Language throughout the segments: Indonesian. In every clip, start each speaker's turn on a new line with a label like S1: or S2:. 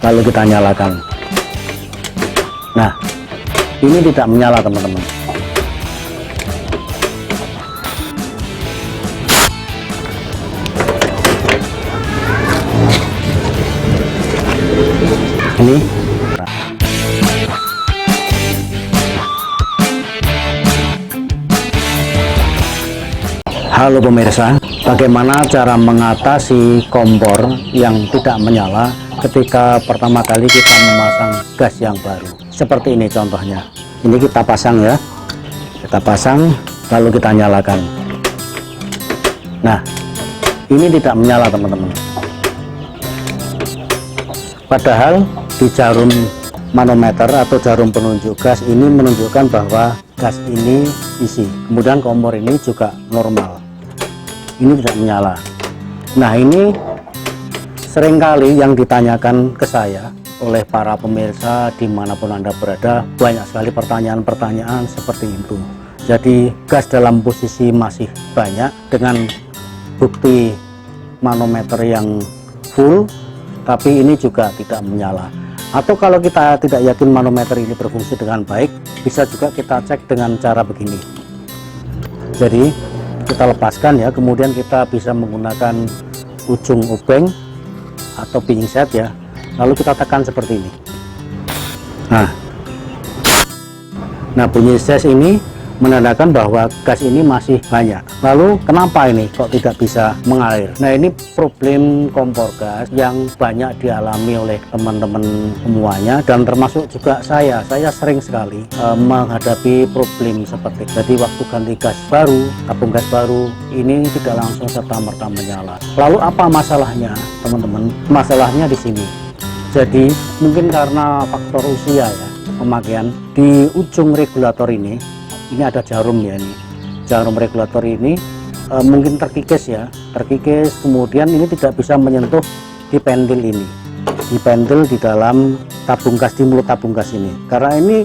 S1: lalu kita nyalakan. Nah, ini tidak menyala teman-teman. Ini halo pemirsa, bagaimana cara mengatasi kompor yang tidak menyala ketika pertama kali kita memasang gas yang baru. Seperti ini contohnya. Ini kita pasang ya, kita pasang lalu kita nyalakan. Nah, ini tidak menyala teman-teman, padahal di jarum manometer atau jarum penunjuk gas ini menunjukkan bahwa gas ini isi, kemudian kompor ini juga normal. Ini tidak menyala. Nah, ini seringkali yang ditanyakan ke saya oleh para pemirsa dimanapun Anda berada, banyak sekali pertanyaan-pertanyaan seperti itu. Jadi gas dalam posisi masih banyak dengan bukti manometer yang full, tapi ini juga tidak menyala. Atau kalau kita tidak yakin manometer ini berfungsi dengan baik, bisa juga kita cek dengan cara begini. Jadi kita lepaskan ya, kemudian kita bisa menggunakan ujung obeng atau pinset ya, lalu kita tekan seperti ini. Nah bunyi ses ini menandakan bahwa gas ini masih banyak. Lalu kenapa ini kok tidak bisa mengalir? Nah, ini problem kompor gas yang banyak dialami oleh teman-teman semuanya, dan termasuk juga saya sering sekali menghadapi problem seperti itu. Jadi waktu ganti gas baru, tabung gas baru, ini tidak langsung serta-merta menyala. Lalu apa masalahnya teman-teman? Masalahnya di sini. Jadi mungkin karena faktor usia ya, pemakaian di ujung regulator ini ada jarum ya, ini jarum regulator ini mungkin terkikis ya, kemudian ini tidak bisa menyentuh di pendil ini, di pendil di dalam tabung gas, di mulut tabung gas ini. Karena ini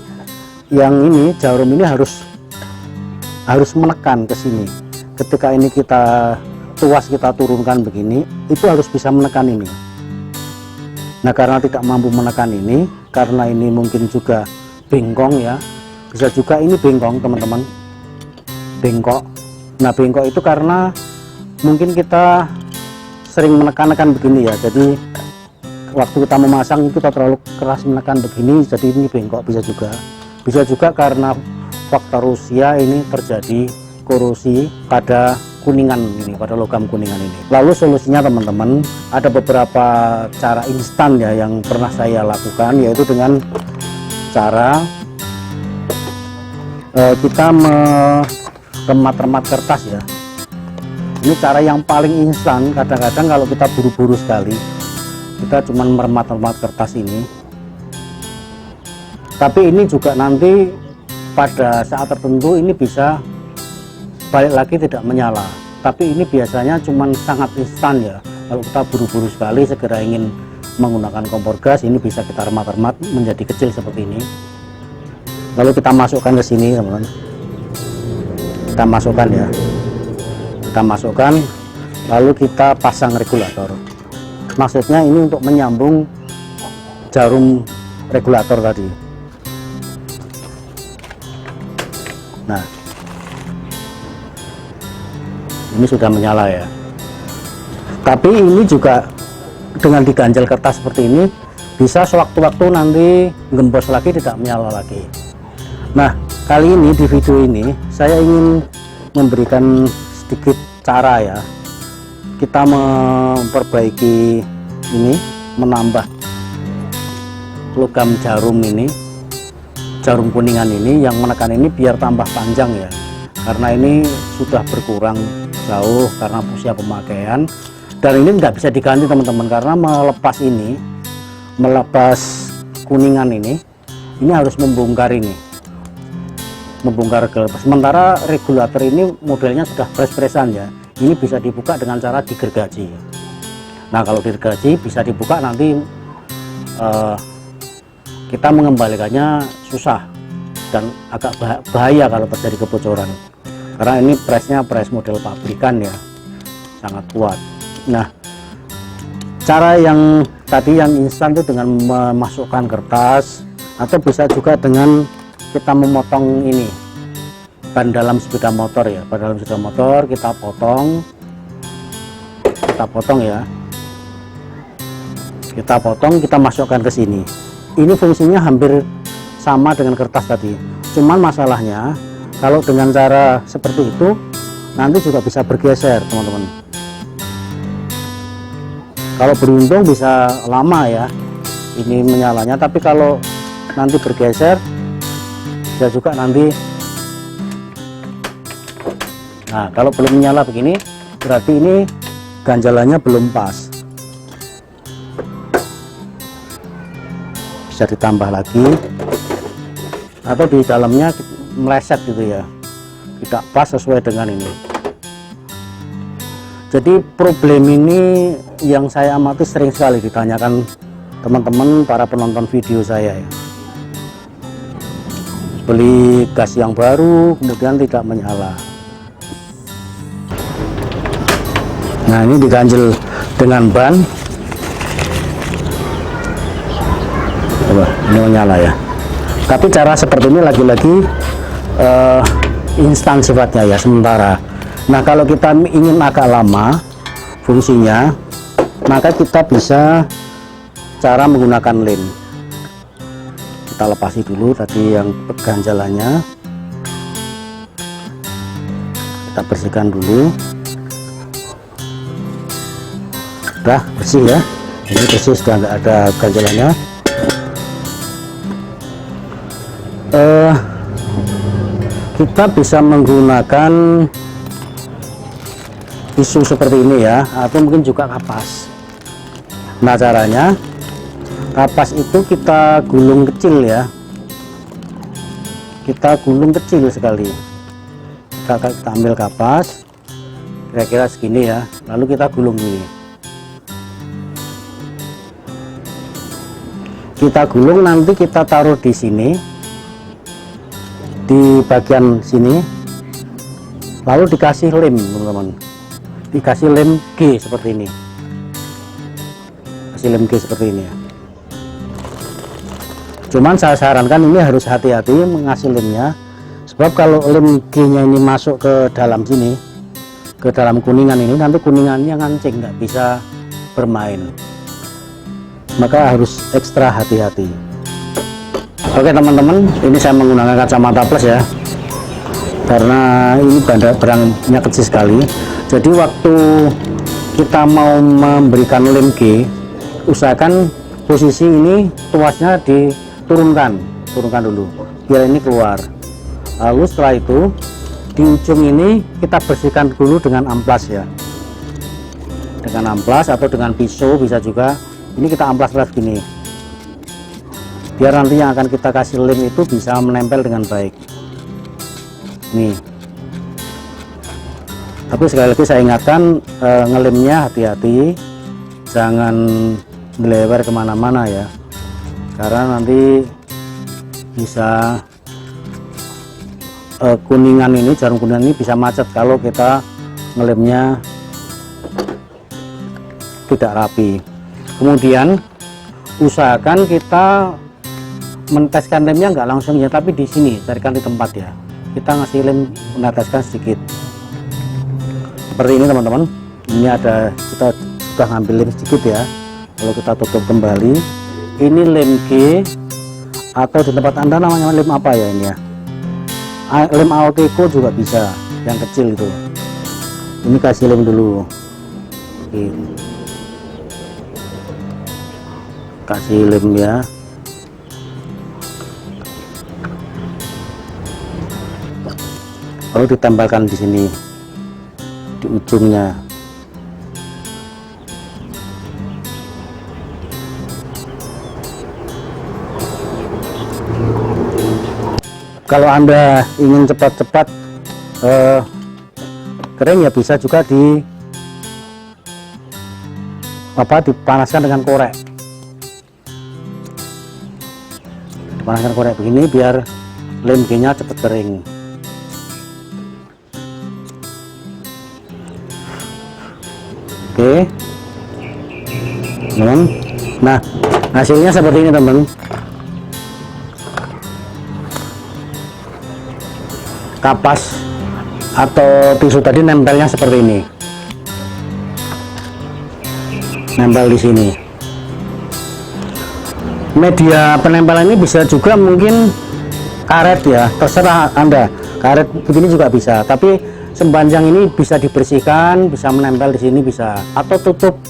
S1: jarum ini harus menekan ke sini. Ketika ini kita turunkan begini, itu harus bisa menekan ini. Nah, karena tidak mampu menekan ini, karena ini mungkin juga bengkong ya, bisa juga ini bengkong teman-teman, bengkok. Nah, bengkok itu karena mungkin kita sering menekan-nekan begini ya, jadi waktu kita memasang itu kita terlalu keras menekan begini, jadi ini bengkok. Bisa juga karena faktor usia ini terjadi korosi pada kuningan ini, pada logam kuningan ini. Lalu solusinya teman-teman, ada beberapa cara instan ya yang pernah saya lakukan, yaitu dengan cara kita meremat-remat kertas ya. Ini cara yang paling instan. Kadang-kadang kalau kita buru-buru sekali, kita cuma meremat-remat kertas ini, tapi ini juga nanti pada saat tertentu ini bisa balik lagi tidak menyala. Tapi ini biasanya cuma sangat instan ya. Kalau kita buru-buru sekali segera ingin menggunakan kompor gas, ini bisa kita remat-remat menjadi kecil seperti ini. Lalu kita masukkan ke sini teman-teman, kita masukkan ya, lalu kita pasang regulator. Maksudnya ini untuk menyambung jarum regulator tadi. Nah, ini sudah menyala ya, tapi ini juga dengan diganjel kertas seperti ini bisa sewaktu-waktu nanti gembos lagi, tidak menyala lagi. Nah, kali ini di video ini saya ingin memberikan sedikit cara ya, kita memperbaiki ini, menambah logam jarum ini, jarum kuningan ini yang menekan ini biar tambah panjang ya, karena ini sudah berkurang jauh karena usia pemakaian, dan ini nggak bisa diganti teman-teman, karena melepas kuningan ini harus membongkar ini, membongkar gelepas. Sementara regulator ini modelnya sudah pres-presan ya, ini bisa dibuka dengan cara digergaji. Nah, kalau digergaji bisa dibuka, nanti kita mengembalikannya susah dan agak bahaya kalau terjadi kebocoran, karena ini presnya pres model pabrikan ya, sangat kuat. Nah, Cara yang tadi yang instan itu dengan memasukkan kertas, atau bisa juga dengan kita memotong ini ban dalam sepeda motor ya. Ban dalam sepeda motor kita potong ya, kita potong, kita masukkan ke sini. Ini fungsinya hampir sama dengan kertas tadi, cuman masalahnya kalau dengan cara seperti itu nanti juga bisa bergeser teman-teman. Kalau beruntung bisa lama ya ini menyalanya, tapi kalau nanti bergeser bisa juga nanti. Nah, kalau belum menyala begini berarti ini ganjalannya belum pas, bisa ditambah lagi, atau di dalamnya meleset gitu ya, tidak pas sesuai dengan ini. Jadi problem ini yang saya amati sering sekali ditanyakan teman-teman para penonton video saya ya. Beli gas yang baru kemudian tidak menyala. Nah, ini diganjel dengan ban. Coba, ini menyala ya. Tapi cara seperti ini lagi-lagi instan sifatnya ya, sementara. Nah, kalau kita ingin agak lama fungsinya, maka kita bisa cara menggunakan lem. Kita lepasi dulu tadi yang ganjalannya, kita bersihkan dulu. Udah bersih ya, ini bersih, sudah nggak ada ganjalannya. Kita bisa menggunakan tisu seperti ini ya, atau mungkin juga kapas. Nah, caranya kapas itu kita gulung kecil ya, kita gulung kecil sekali. Kita ambil kapas kira-kira segini ya, lalu kita gulung ini. Kita gulung, nanti kita taruh di sini, di bagian sini, lalu dikasih lem teman-teman, dikasih lem G seperti ini, kasih lem G seperti ini ya. Cuman saya sarankan ini harus hati-hati mengasih lemnya, sebab kalau lem G nya ini masuk ke dalam sini, ke dalam kuningan ini, nanti kuningannya ngancing, nggak bisa bermain, maka harus ekstra hati-hati. Oke teman-teman, ini saya menggunakan kacamata plus ya, karena ini barangnya kecil sekali. Jadi waktu kita mau memberikan lem G, usahakan posisi ini tuasnya diturunkan dulu biar ini keluar. Lalu setelah itu di ujung ini kita bersihkan dulu dengan amplas ya, dengan amplas atau dengan pisau bisa juga. Ini kita amplas gini, biar nanti yang akan kita kasih lem itu bisa menempel dengan baik. Nih, tapi sekali lagi saya ingatkan, ngelemnya hati-hati, jangan melebar kemana-mana ya, karena nanti bisa kuningan ini, jarum kuningan ini bisa macet kalau kita ngelemnya tidak rapi. Kemudian usahakan kita meneteskan lemnya nggak langsung ya, tapi di sini carikan di tempat ya, kita ngasih lem, meneteskan sedikit seperti ini teman-teman. Ini ada, kita sudah ngambil lem sedikit ya, kalau kita tutup kembali. Ini lem G, atau di tempat Anda namanya lem apa ya ini ya, lem Alteco juga bisa, yang kecil itu. Ini kasih lem dulu, kasih lem ya. Lalu ditempelkan di sini, di ujungnya. Kalau Anda ingin cepat-cepat kering ya, bisa juga dipanaskan dengan korek. Dipanaskan korek begini biar lem G-nya cepat kering. Oke, teman. Nah, hasilnya seperti ini teman. Kapas atau tisu tadi nempelnya seperti ini, nempel di sini. Media penempelan ini bisa juga mungkin karet ya, terserah Anda. Karet begini juga bisa, tapi sepanjang ini bisa dibersihkan, bisa menempel di sini bisa. Atau tutup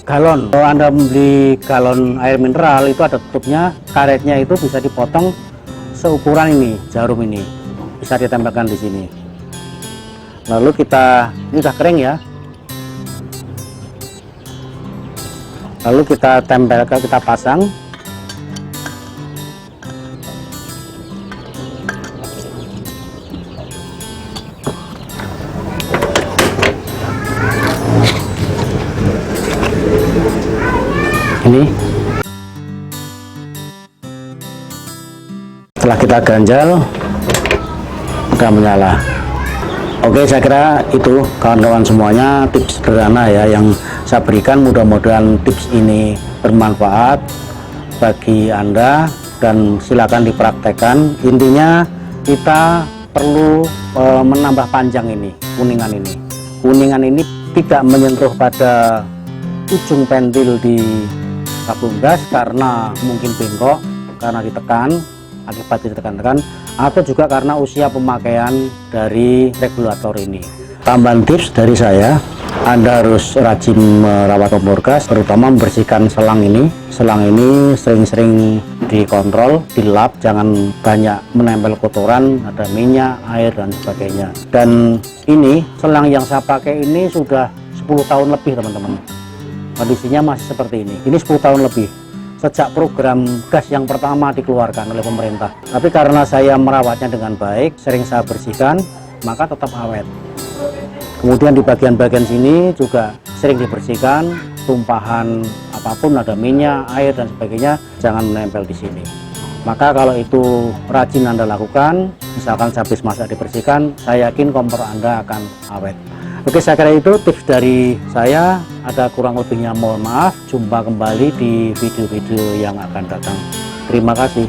S1: galon. Kalau Anda membeli galon air mineral itu ada tutupnya, karetnya itu bisa dipotong seukuran ini, jarum ini. Bisa ditempelkan di sini. Lalu ini udah kering ya. Lalu kita tempelkan, kita pasang. Ini setelah kita ganjal udah menyala. Oke, saya kira itu kawan-kawan semuanya tips sederhana ya yang saya berikan. Mudah-mudahan tips ini bermanfaat bagi Anda dan silakan dipraktekkan. Intinya kita perlu menambah panjang ini, kuningan ini. Kuningan ini tidak menyentuh pada ujung pentil di tabung gas karena mungkin bengkok, karena ditekan, akibat ditekan-tekan, atau juga karena usia pemakaian dari regulator ini. Tambahan tips dari saya, Anda harus rajin merawat kompor gas, terutama membersihkan selang ini. Selang ini sering-sering dikontrol, dilap, jangan banyak menempel kotoran, ada minyak, air, dan sebagainya. Dan ini selang yang saya pakai ini sudah 10 tahun lebih teman-teman. Kondisinya masih seperti ini 10 tahun lebih sejak program gas yang pertama dikeluarkan oleh pemerintah. Tapi karena saya merawatnya dengan baik, sering saya bersihkan, maka tetap awet. Kemudian di bagian-bagian sini juga sering dibersihkan, tumpahan apapun, ada minyak, air, dan sebagainya, jangan menempel di sini. Maka kalau itu rajin Anda lakukan, misalkan habis masak dibersihkan, saya yakin kompor Anda akan awet. Oke, saya kira itu tips dari saya. Ada kurang lebihnya mohon maaf. Jumpa kembali di video-video yang akan datang. Terima kasih.